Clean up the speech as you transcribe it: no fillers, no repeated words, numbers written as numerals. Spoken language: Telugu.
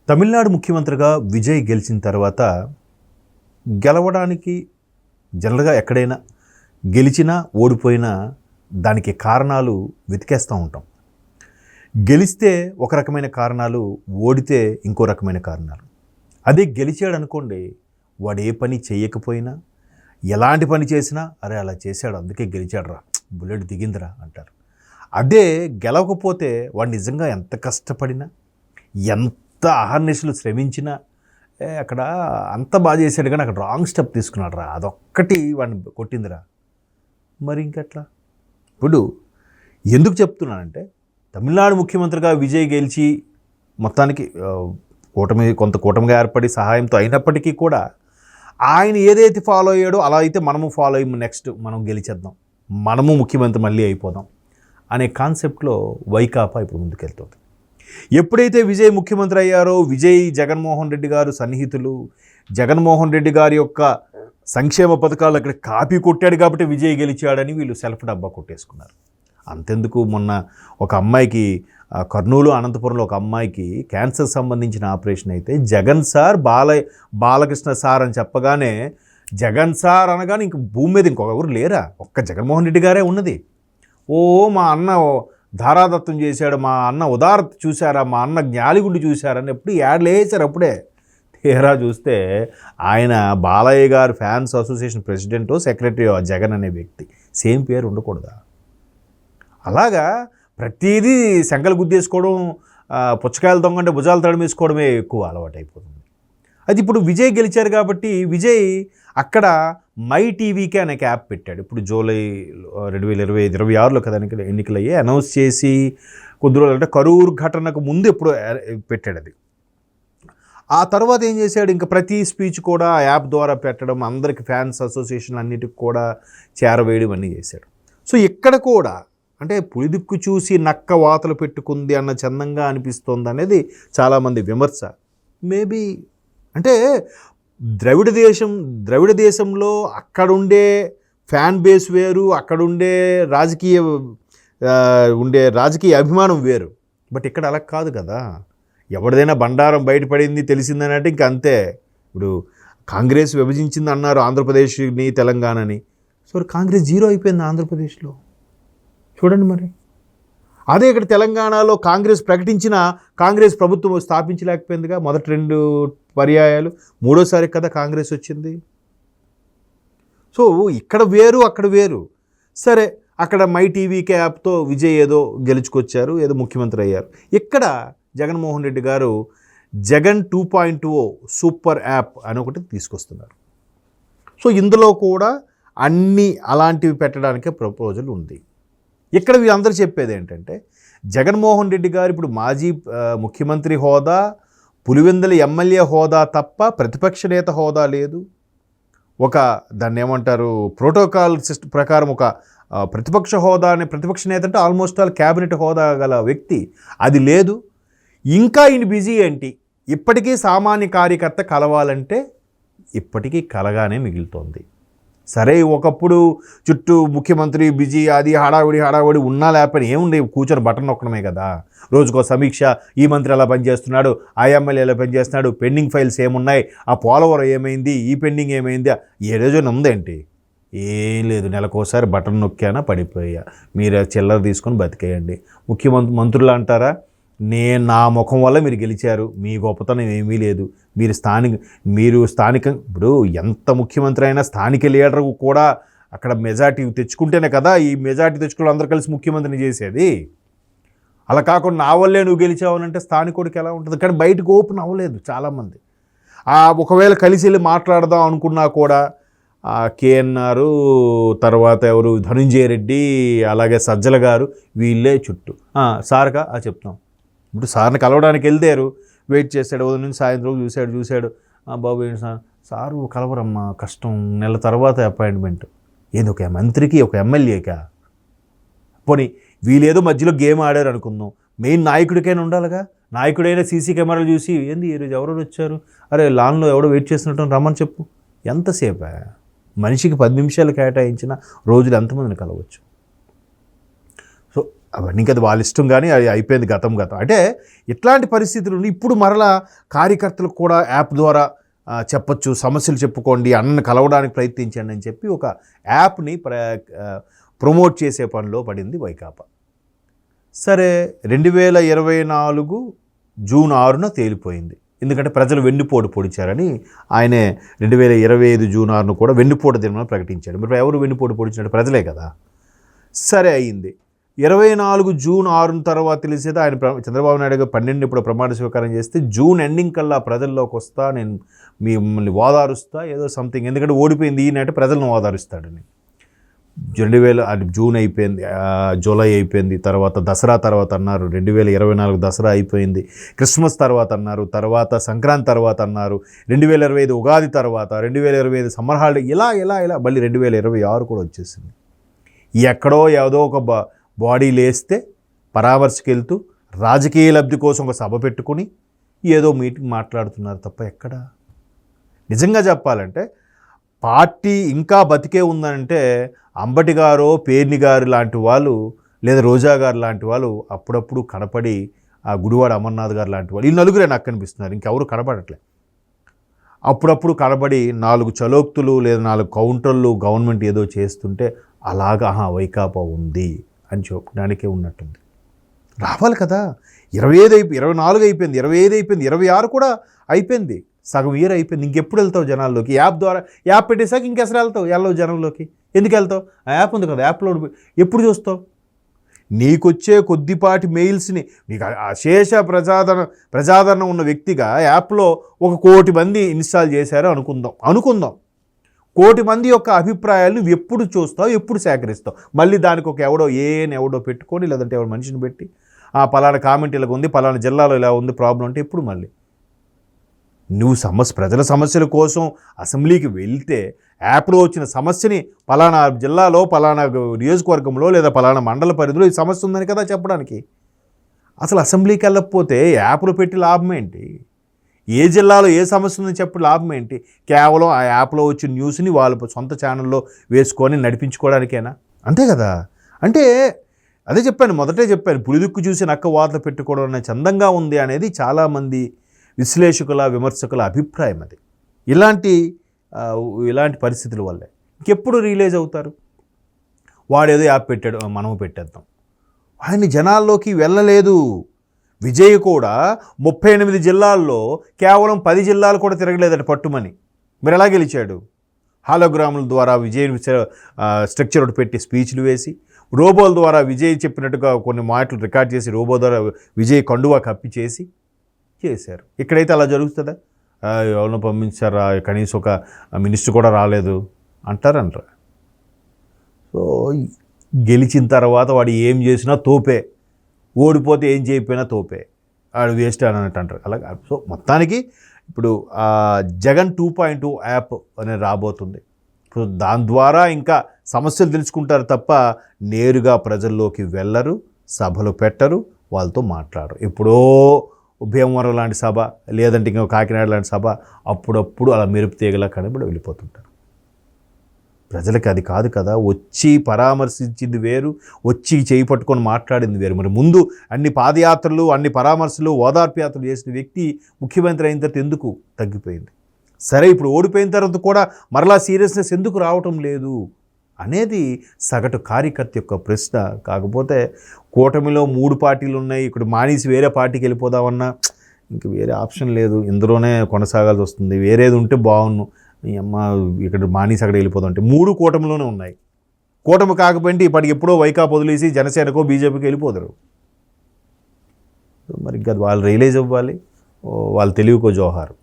తమిళనాడు ముఖ్యమంత్రిగా విజయ్ గెలిచిన తర్వాత గెలవడానికి జనరల్గా ఎక్కడైనా గెలిచినా ఓడిపోయినా దానికి కారణాలు వెతికేస్తూ ఉంటాం. గెలిస్తే ఒక రకమైన కారణాలు, ఓడితే ఇంకో రకమైన కారణాలు. అదే గెలిచాడు అనుకోండి, వాడు ఏ పని చేయకపోయినా ఎలాంటి పని చేసినా అరే అలా చేశాడు అందుకే గెలిచాడు రా, బుల్లెట్ దిగిందిరా అంటారు. అదే గెలవకపోతే వాడు నిజంగా ఎంత కష్టపడినా ఎంత అహర్నిశలు శ్రమించినా అక్కడ అంత బాగా చేశాడు కానీ అక్కడ రాంగ్ స్టెప్ తీసుకున్నాడు రా, అదొక్కటి వాడిని కొట్టిందిరా. మరి ఇంకెట్లా? ఇప్పుడు ఎందుకు చెప్తున్నానంటే, తమిళనాడు ముఖ్యమంత్రిగా విజయ్ గెలిచి మొత్తానికి కూటమిగా ఏర్పడి సహాయంతో అయినప్పటికీ కూడా ఆయన ఏదైతే ఫాలో అయ్యాడో అలా అయితే మనము ఫాలో అయ్యి నెక్స్ట్ మనం గెలిచేద్దాం, మనము ముఖ్యమంత్రి మళ్ళీ అయిపోదాం అనే కాన్సెప్ట్లో వైకాపా ఇప్పుడు ముందుకెళ్తుంది. ఎప్పుడైతే విజయ్ ముఖ్యమంత్రి అయ్యారో, విజయ్ జగన్మోహన్ రెడ్డి గారు సన్నిహితులు, జగన్మోహన్ రెడ్డి గారి యొక్క సంక్షేమ పథకాలు అక్కడ కాపీ కొట్టాడు కాబట్టి విజయ్ గెలిచాడని వీళ్ళు సెల్ఫ్ డబ్బా కొట్టేసుకున్నారు. అంతెందుకు, మొన్న ఒక అమ్మాయికి కర్నూలు అనంతపురంలో ఒక అమ్మాయికి క్యాన్సర్ సంబంధించిన ఆపరేషన్ అయితే జగన్ సార్ బాలకృష్ణ సార్ అని చెప్పగానే, జగన్ సార్ అనగానే ఇంక భూమి మీద ఇంకొకరు లేరా, ఒక్క జగన్మోహన్ రెడ్డి గారే ఉన్నది. ఓ మా అన్న ధారాదత్తం చేశాడు, మా అన్న ఉదారత చూశారా, మా అన్న జ్ఞాలిగుండి చూశారని ఎప్పుడు యాడ్లు వేసారు. అప్పుడే తీరా చూస్తే ఆయన బాలయ్య గారు fans association president, secretary Jagan అనే వ్యక్తి, సేమ్ పేరు ఉండకూడదా? అలాగా ప్రతిదీ శంకలు గుద్దేసుకోవడం, పుచ్చకాయలు దొంగంటే భుజాలు తడిమేసుకోవడమే ఎక్కువ అలవాటు అయిపోతుంది. అది ఇప్పుడు విజయ్ గెలిచారు కాబట్టి విజయ్ అక్కడ మై టీవీకే అనే యాప్ పెట్టాడు. ఇప్పుడు జూలై 2026లో కదా ఎన్నికలు అయ్యి అనౌన్స్ చేసి కొద్ది రోజులు, అంటే కరూరు ఘటనకు ముందు ఎప్పుడు పెట్టాడు అది. ఆ తర్వాత ఏం చేశాడు, ఇంకా ప్రతి స్పీచ్ కూడా ఆ యాప్ ద్వారా పెట్టడం, అందరికి ఫ్యాన్స్ అసోసియేషన్ అన్నిటికి కూడా చేరవేయడం అన్నీ చేశాడు. సో ఇక్కడ కూడా అంటే పులిదిక్కు చూసి నక్క వాతలు పెట్టుకుంది అన్న చందంగా అనిపిస్తోంది అనేది చాలామంది విమర్శ. మేబీ అంటే ద్రవిడ దేశంలో అక్కడుండే ఫ్యాన్ బేస్ వేరు, అక్కడుండే రాజకీయ అభిమానం వేరు. బట్ ఇక్కడ అలా కాదు కదా. ఎవరిదైనా బండారం బయటపడింది తెలిసిందనంటే ఇంక అంతే. ఇప్పుడు కాంగ్రెస్ విభజించింది అన్నారు ఆంధ్రప్రదేశ్ని, తెలంగాణని. సో కాంగ్రెస్ జీరో అయిపోయింది ఆంధ్రప్రదేశ్లో. చూడండి మరి. అదే ఇక్కడ తెలంగాణలో కాంగ్రెస్ ప్రకటించిన కాంగ్రెస్ ప్రభుత్వం స్థాపించలేకపోయిందిగా మొదటి 2 పర్యాయాలు, మూడోసారి కదా కాంగ్రెస్ వచ్చింది. సో ఇక్కడ వేరు అక్కడ వేరు. సరే, అక్కడ మై టీవీకే యాప్తో విజయ్ ఏదో గెలుచుకొచ్చారు, ఏదో ముఖ్యమంత్రి అయ్యారు. ఇక్కడ జగన్మోహన్ రెడ్డి గారు జగన్ 2.0 సూపర్ యాప్ అని ఒకటి తీసుకొస్తున్నారు. సో ఇందులో కూడా అన్నీ అలాంటివి పెట్టడానికే ప్రపోజల్ ఉంది. ఇక్కడ వీళ్ళందరూ చెప్పేది ఏంటంటే, జగన్మోహన్ రెడ్డి గారు ఇప్పుడు మాజీ ముఖ్యమంత్రి హోదా, పులివెందుల ఎమ్మెల్యే హోదా తప్ప ప్రతిపక్ష నేత హోదా లేదు. దాన్ని ఏమంటారు, ప్రోటోకాల్ సిస్టమ్ ప్రకారం ఒక ప్రతిపక్ష హోదా అనే, ప్రతిపక్ష నేత అంటే ఆల్మోస్ట్ ఆల్ క్యాబినెట్ హోదా గల వ్యక్తి, అది లేదు. ఇంకా ఈయన బిజీ ఏంటి, ఇప్పటికీ సామాన్య కార్యకర్త కలవాలంటే ఇప్పటికీ కలగానే మిగులుతోంది. సరే, ఒకప్పుడు చుట్టూ ముఖ్యమంత్రి బిజీ, అది హడావిడి ఉన్నా లేకపోయినా ఏముండే, కూర్చొని బటన్ నొక్కడమే కదా. రోజుకో సమీక్ష, ఈ మంత్రి ఎలా పనిచేస్తున్నాడు, ఆ ఎమ్మెల్యే ఎలా పనిచేస్తున్నాడు, పెండింగ్ ఫైల్స్ ఏమున్నాయి, ఆ పోలవరం ఏమైంది, ఈ పెండింగ్ ఏమైంది, ఏ రోజున ఉందేంటి? ఏం లేదు, నెలకోసారి బటన్ నొక్కానా పడిపోయా, మీరు చిల్లర తీసుకొని బతికేయండి. మంత్రులు అంటారా, నా ముఖం వల్ల మీరు గెలిచారు, మీ గొప్పతనం ఏమీ లేదు, మీరు స్థానిక ఇప్పుడు ఎంత ముఖ్యమంత్రి అయినా స్థానిక లీడర్ కూడా అక్కడ మెజార్టీ తెచ్చుకుంటేనే కదా ఈ మెజార్టీ తెచ్చుకుని అందరూ కలిసి ముఖ్యమంత్రిని చేసేది. అలా కాకుండా నా వల్లే నువ్వు గెలిచావనంటే స్థానికుడికి ఎలా ఉంటుంది? కానీ బయటకు ఓపెన్ అవ్వలేదు చాలామంది. ఒకవేళ కలిసి వెళ్ళి మాట్లాడదాం అనుకున్నా కూడా కేఎన్ఆర్, తర్వాత ఎవరు ధనుంజయ రెడ్డి, అలాగే సజ్జల గారు, వీళ్ళే చుట్టూ సార్గా చెప్తాం. ఇప్పుడు సార్ని కలవడానికి వెళ్తారు, వెయిట్ చేశాడు, ఉదయం నుంచి సాయంత్రం చూశాడు, బాబు ఏంటి సారు కలవరమ్మా, కష్టం, నెల తర్వాత అపాయింట్మెంట్. ఏంది, ఒక మంత్రికి ఒక ఎమ్మెల్యేకా? పోనీ వీళ్ళేదో మధ్యలో గేమ్ ఆడారు అనుకుందాం, మెయిన్ నాయకుడికైనా ఉండాలిగా. నాయకుడైనా సీసీ కెమెరాలు చూసి ఏంది ఈరోజు ఎవరో వచ్చారు, అరే లాన్లో ఎవడో వెయిట్ చేస్తున్నట్టు రమ్మని చెప్పు. ఎంతసేపా? మనిషికి 10 నిమిషాలు కేటాయించిన రోజులు ఎంతమందిని కలవచ్చు? సో అవన్నీ కదా వాళ్ళ ఇష్టం, కానీ అది అయిపోయింది, గతం. అంటే ఇట్లాంటి పరిస్థితులు ఇప్పుడు మరలా కార్యకర్తలకు కూడా యాప్ ద్వారా చెప్పచ్చు, సమస్యలు చెప్పుకోండి, అన్నను కలవడానికి ప్రయత్నించండి అని చెప్పి ఒక యాప్ని ప్రమోట్ చేసే పనిలో పడింది వైకాపా. సరే, 2024 జూన్ 6న తేలిపోయింది. ఎందుకంటే ప్రజలు వెన్నుపోటు పొడిచారని ఆయనే 2025 జూన్ 6ను కూడా వెన్నుపోటు దినమని ప్రకటించాడు. మరి ఎవరు వెన్నుపోటు పొడిచినట్టు? ప్రజలే కదా. సరే, అయింది. 24 జూన్ 6 తర్వాత తెలిసేది ఆయన చంద్రబాబు నాయుడు గారు 12 ఇప్పుడు ప్రమాణ స్వీకారం చేస్తే జూన్ ఎండింగ్ కల్లా ప్రజల్లోకి వస్తా, నేను మిమ్మల్ని ఓదారుస్తా, ఏదో సంథింగ్. ఎందుకంటే ఓడిపోయింది ఈయనంటే ప్రజలను ఓదారుస్తాడని. 2000 జూన్ అయిపోయింది, జూలై అయిపోయింది, తర్వాత దసరా తర్వాత అన్నారు, 2024 దసరా అయిపోయింది, క్రిస్మస్ తర్వాత అన్నారు, తర్వాత సంక్రాంతి తర్వాత అన్నారు, 2025 ఉగాది తర్వాత, 2025 సమ్మర్ హాలిడే, ఇలా మళ్ళీ 2026 కూడా వచ్చేసింది. ఎక్కడో ఏదో ఒక బాడీ లేస్తే పరామర్శకు వెళ్తూ రాజకీయ లబ్ధి కోసం ఒక సభ పెట్టుకుని ఏదో మీటింగ్ మాట్లాడుతున్నారు తప్ప ఎక్కడ. నిజంగా చెప్పాలంటే పార్టీ ఇంకా బతికే ఉందంటే అంబటి గారో, పేర్ని గారు లాంటి వాళ్ళు, లేదా రోజా గారు లాంటి వాళ్ళు అప్పుడప్పుడు కనపడి, ఆ గుడివాడ అమర్నాథ్ గారు లాంటి వాళ్ళు, ఈ నలుగురే నాకు కనిపిస్తున్నారు, ఇంకెవరు కనపడట్లే. అప్పుడప్పుడు కనబడి 4 చలోక్తులు లేదా 4 కౌంటర్లు గవర్నమెంట్ ఏదో చేస్తుంటే అలాగా వైకాపా ఉంది అని చెప్పడానికే ఉన్నట్టుంది. రావాలి కదా. 24 అయిపోయింది, 25 అయిపోయింది, 26 కూడా అయిపోయింది, సగం ఇయర్ అయిపోయింది. ఇంకెప్పుడు వెళ్తావు జనాల్లోకి? యాప్ ద్వారా, యాప్ పెట్టేసాక ఇంకెసలు వెళ్ళవు జనంలోకి. ఎందుకు వెళ్తావు? ఆ యాప్ ఉంది కదా, యాప్లో ఎప్పుడు చూస్తావు? నీకొచ్చే కొద్దిపాటి మెయిల్స్ని, నీకు అశేష ప్రజాదరణ ఉన్న వ్యక్తిగా యాప్లో 1 కోటి మంది ఇన్స్టాల్ చేశారో అనుకుందాం. 1 కోటి మంది యొక్క అభిప్రాయాలు నువ్వు ఎప్పుడు చూస్తావు, ఎప్పుడు సేకరిస్తావు? మళ్ళీ దానికి ఒక ఎవడో పెట్టుకొని, లేదంటే ఎవరు మనిషిని పెట్టి, పలానా కామెంట్ ఇలాగ ఉంది, పలానా జిల్లాలో ఇలా ఉంది ప్రాబ్లం అంటే ఎప్పుడు? మళ్ళీ నువ్వు ప్రజల సమస్యల కోసం అసెంబ్లీకి వెళ్తే యాప్లో వచ్చిన సమస్యని పలానా జిల్లాలో, పలానా నియోజకవర్గంలో, లేదా పలానా మండల పరిధిలో ఈ సమస్య ఉందని కదా చెప్పడానికి. అసలు అసెంబ్లీకి వెళ్ళకపోతే యాప్లో పెట్టి లాభం ఏంటి? ఏ జిల్లాలో ఏ సమస్య ఉందని చెప్పి లాభం ఏంటి? కేవలం ఆ యాప్లో వచ్చిన న్యూస్ని వాళ్ళ సొంత ఛానల్లో వేసుకొని నడిపించుకోవడానికేనా? అంతే కదా. అంటే అదే చెప్పాను, మొదటే చెప్పాను, పులిదుక్కు చూసి నక్క వార్త పెట్టుకోవడం అనే చందంగా ఉంది అనేది చాలామంది విశ్లేషకుల, విమర్శకుల అభిప్రాయం. అది ఇలాంటి పరిస్థితుల వల్లే. ఇంకెప్పుడు రిలీజ్ అవుతారు? వాడేదో యాప్ పెట్టాడు, మనము పెట్టేద్దాం. ఆయన జనాల్లోకి వెళ్ళలేదు. విజయ్ కూడా 38 జిల్లాల్లో కేవలం 10 జిల్లాలు కూడా తిరగలేదట పట్టుమని. మరి ఎలా గెలిచాడు? హాలోగ్రాముల ద్వారా విజయ్ స్ట్రక్చర్ ఒకటి పెట్టి స్పీచ్లు వేసి, రోబోల ద్వారా విజయ్ చెప్పినట్టుగా కొన్ని మాటలు రికార్డ్ చేసి రోబో ద్వారా విజయ్ కండువా కప్పి చేశారు. ఇక్కడైతే అలా జరుగుతుందా? ఎవరినో పంపించారా, కనీసం ఒక మినిస్టర్ కూడా రాలేదు అంటారంటారా? సో గెలిచిన తర్వాత వాడు ఏం చేసినా తోపే, ఓడిపోతే ఏం చేయకపోయినా తోపే, వాడు వేస్ట్ అని అంటారు. అలాగే సో మొత్తానికి ఇప్పుడు జగన్ 2.2 యాప్ అనేది రాబోతుంది. సో దాని ద్వారా ఇంకా సమస్యలు తెలుసుకుంటారు తప్ప నేరుగా ప్రజల్లోకి వెళ్ళరు, సభలు పెట్టరు, వాళ్ళతో మాట్లాడరు. ఎప్పుడో భీమవరం లాంటి సభ, లేదంటే ఇంకా కాకినాడ లాంటి సభ అప్పుడప్పుడు అలా మెరుపు తీగలా కనబడి వెళ్ళిపోతుంటారు. ప్రజలకి అది కాదు కదా. వచ్చి పరామర్శించింది వేరు, వచ్చి చేయి పట్టుకొని మాట్లాడింది వేరు. మరి ముందు అన్ని పాదయాత్రలు, అన్ని పరామర్శలు, ఓదార్పు యాత్రలు చేసిన వ్యక్తి ముఖ్యమంత్రి అయిన తర్వాత ఎందుకు తగ్గిపోయింది? సరే, ఇప్పుడు ఓడిపోయిన తర్వాత కూడా మరలా సీరియస్నెస్ ఎందుకు రావటం లేదు అనేది సగటు కార్యకర్త యొక్క ప్రశ్న. కాకపోతే కూటమిలో 3 పార్టీలు ఉన్నాయి, ఇక్కడ మానేసి వేరే పార్టీకి వెళ్ళిపోదామన్నా ఇంక వేరే ఆప్షన్ లేదు, ఇందులోనే కొనసాగాల్సి వస్తుంది. వేరేది ఉంటే బాగున్ను, ఇక్కడ మానేసి అక్కడ వెళ్ళిపోదాం అంటే 3 కూటమిలోనే ఉన్నాయి. కూటమి కాకపోయింటే ఇప్పటికి ఎప్పుడో వైకాపా వదిలేసి జనసేనకో బీజేపీకి వెళ్ళిపోతారు. మరి ఇంకా వాళ్ళు రియలైజ్ అవ్వాలి, వాళ్ళు తెలివికో జోహారు.